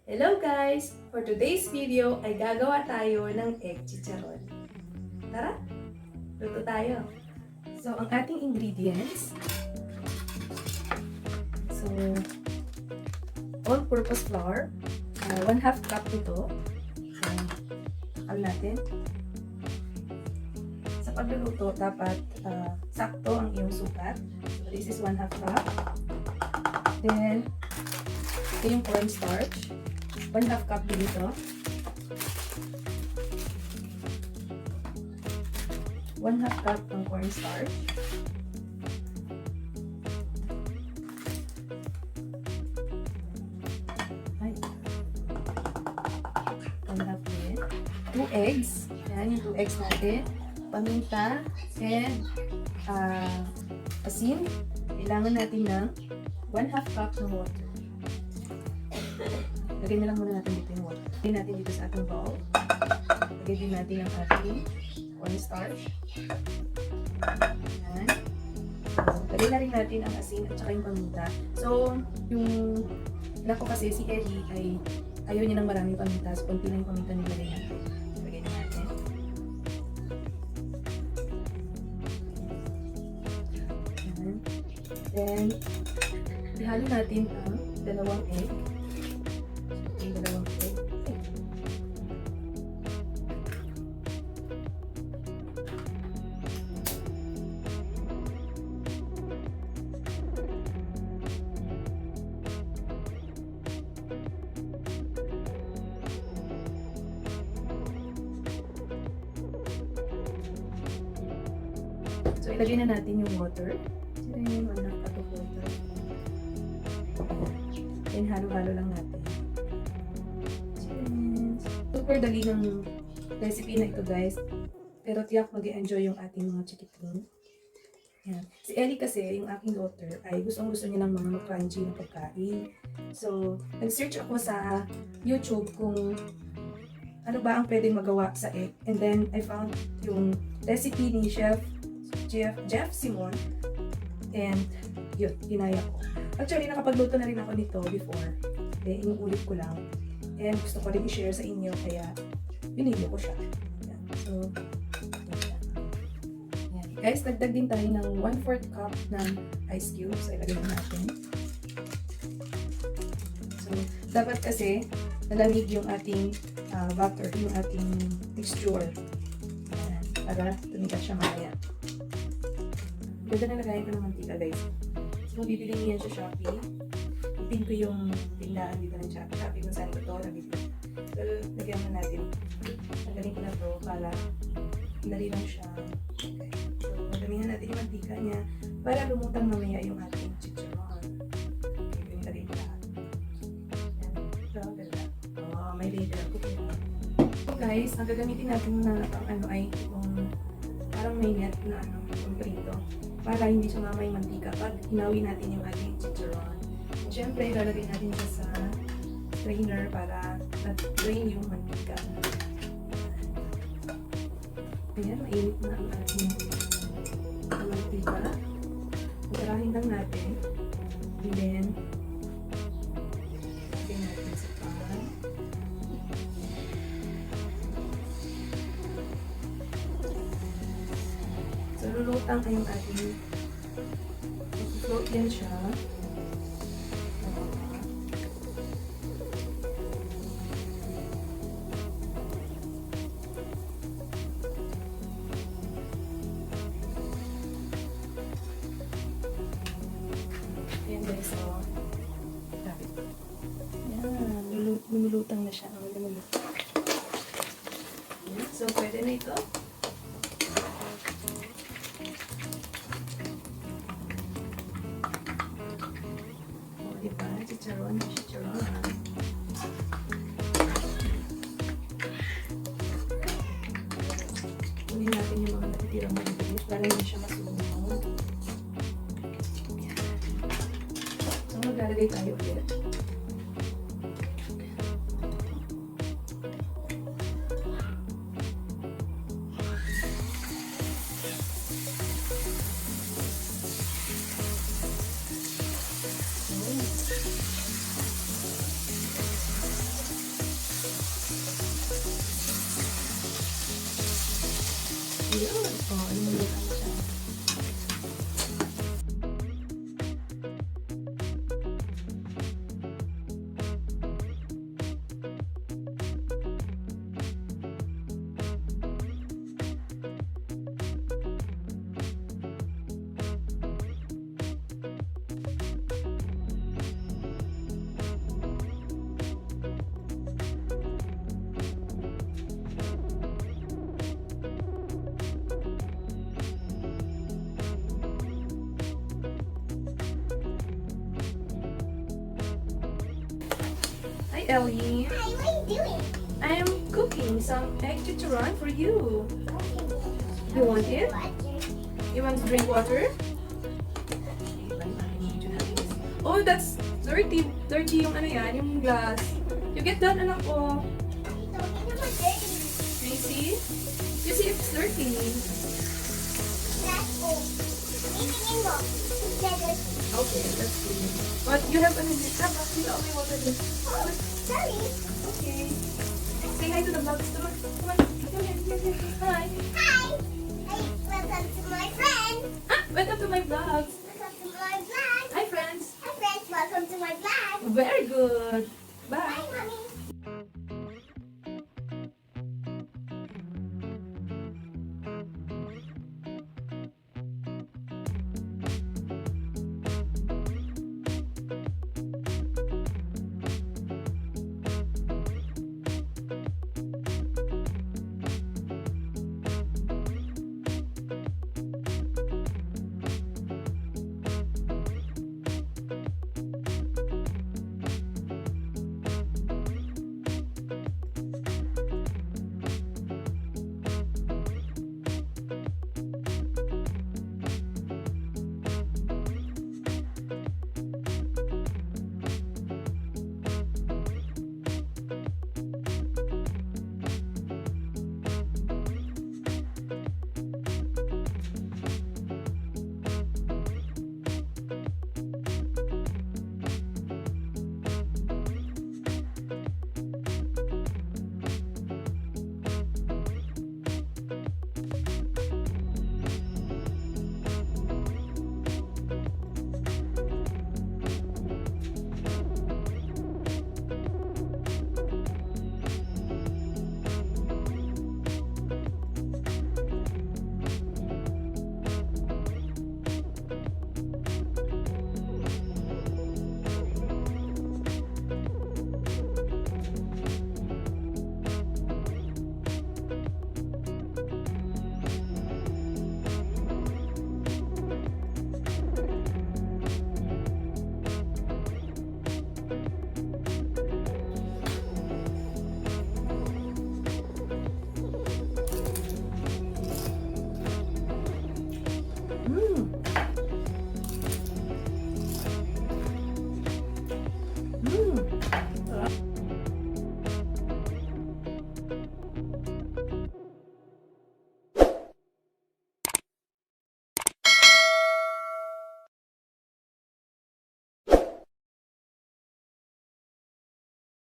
Hello guys! For today's video ay gagawa tayo ng egg chicharon. Tara! Luto tayo! So, ang ating ingredients. So, all-purpose flour. 1/2 cup ito. So, takal natin. Sa pagluluto, dapat sakto ang iyong sukat. So, this is 1/2 cup. Then, ito yung cornstarch. 1/2 cup din ito. 1/2 cup ng cornstarch. Ay. 1/2 din. 2 eggs. Yan yung 2 eggs natin. Paminta and asin. Kailangan natin ng 1/2 cup ng water. Lagyan na lang muna natin dito yung water. Lagyan natin dito sa ating bowl. Lagyan din natin ang ating cornstarch. Ayan. Lagyan na rin natin ang asin at saka yung paminta. So, yung anak ko kasi si Ellie ay ayaw niya ng maraming paminta. So, konti lang yung paminta nilagay natin. Lagyan na natin. Ayan. Then, ihalo natin ang dalawang egg. Dalawang egg. So, ilagay na natin yung water. Sila yung 1/2 cup of water. Then, halo-halo lang natin. Super dali ng recipe na ito guys. Pero tiyak mag-i-enjoy yung ating mga chikiting. Yan. Si Ellie kasi, yung aking daughter, ay gustong-gusto niya ng mga crunchy na pagkain. So, nag-search ako sa YouTube kung ano ba ang pwedeng magawa sa egg. And then, I found yung recipe ni Chef Simun. And, yun, ginaya ko. Actually, nakapagluto na rin ako nito before. Inuulit ko lang. And gusto ko rin i-share sa inyo, kaya binigyo ko siya. Yan. So, yan. Guys, dagdag din tayo ng 1/4 cup ng ice cubes. So, ilagay natin. So, dapat kasi nalamig yung ating butter, yung ating texture. Yan. Para tumigas siya mamaya. Ganda na lagayin ko ng mantika, guys. So, bibili niyo yan sa Shopee. Pin ko yung tindahan dito ng Shopee kung saan ko ito nabibili. So, lagyan na natin. Tanggalin ko na ito para dali lang siya. Okay. So, damihan natin yung mantika niya para lumutang mamaya yung ating chicharon. Okay, yung lagay ko lahat. Yan. So, ganda. Oh, may later ko po. So, guys, ang gagamitin natin na ano ay yung parang may net na yung prito para hindi sumama yung mantika pag hinawi natin yung ating chicharon. Siyempre, ilalagay natin siya sa strainer para mag-drain yung mantika. Ayan, mainit na ang ating mantika. Magarahin lang natin. And then, lagay natin sa pan. So, lulutang ay yung ating float yan siya. Ayan guys, so lapit. Ayan, lumulutang na siya. Ayan, so pwede na ito. O, diba? Chicharon. Kunin natin yung mga natitirang maliit para hindi siya masunog. Maglalagay tayo ulit. Ellie. Hi, what are you doing? I am cooking some egg chicharon for you. You want it? You want to drink water? Oh, that's dirty. Dirty yung ano yan, yung glass. You get that, anak ko. You see? You see if it's dirty. Okay, let's see. But you have an have only water this. Sorry. Okay. Say hi to the vlogs. Come on, come on. Come here. Hi. Hi. Hey, welcome to my friend. Ah, welcome to my vlogs. Welcome to my vlog. Hi, friends. Hi, friends. Welcome to my vlog. Very good. Bye, Bye. mommy.